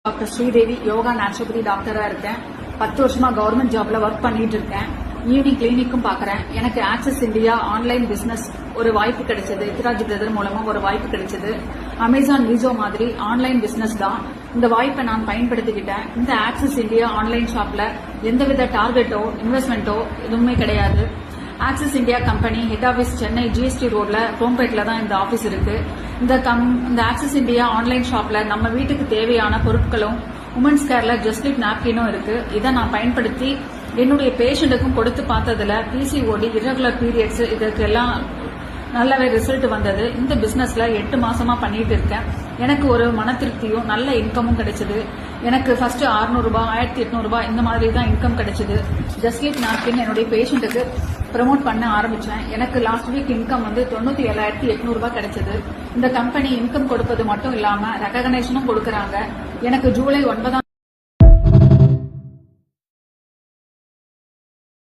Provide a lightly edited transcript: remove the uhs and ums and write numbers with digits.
Doctor Sridevi yoga naturopathy டாக்டரா இருக்கேன். 10 வருஷமா கவர்மெண்ட் ஜாப்ல ஒர்க் பண்ணிட்டு இருக்கேன். ஈவினிங் கிளினிக்கும் பாக்குறேன். எனக்கு ஆக்சஸ் இந்தியா ஆன்லைன் பிசினஸ் ஒரு வாய்ப்பு கிடைச்சது. இத்ராஜ் பிரதர் மூலமா ஒரு வாய்ப்பு கிடைச்சது. அமேசான் மீசோ மாதிரி ஆன்லைன் பிசினஸ் தான். இந்த வாய்ப்பை நான் பயன்படுத்திக்கிட்டேன். இந்த ஆக்சஸ் இந்தியா ஆன்லைன் ஷாப்ல எந்தவித டார்கெட்டோ இன்வெஸ்ட்மெண்ட்டோ எதுவுமே கிடையாது. Axis India company head office Chennai GST ரோட்ல குரோம்பேட்ல தான் இந்த ஆபீஸ் இருக்கு. இந்த ஆக்சிஸ் இந்தியா ஆன்லைன் ஷாப்ல நம்ம வீட்டுக்கு தேவையான பொருட்களும் உமன்ஸ் கேர்ல ஜஸ்ட்லிப் நாப்கினும் இருக்கு. இதை நான் பயன்படுத்தி என்னுடைய பேஷண்ட்டுக்கும் கொடுத்து பார்த்ததுல பிசிஓடி, இர்ரெகுலர் பீரியட்ஸ் இதுக்கெல்லாம் நல்லாவே ரிசல்ட் வந்தது. இந்த பிசினஸ்ல 8 மாசமா பண்ணிட்டு இருக்கேன். எனக்கு ஒரு மன திருப்தியும் நல்ல இன்கமும் கிடைச்சது. எனக்கு ஃபர்ஸ்ட் 600 ரூபாய் 1800 ரூபாய் இந்த மாதிரி தான் இன்கம் கிடைச்சது. ஜஸ்ட்லிப் நாப்கின் என்னுடைய பேஷண்ட்டுக்கு ப்ரமோட் பண்ண ஆரம்பிச்சேன். எனக்கு லாஸ்ட் வீக் இன்கம் 97,800 ரூபாய் கிடைச்சது. இந்த கம்பெனி இன்கம் கொடுப்பது மட்டும் இல்லாம ரெகக்னேஷனும் கொடுக்கறாங்க. எனக்கு ஜூலை 9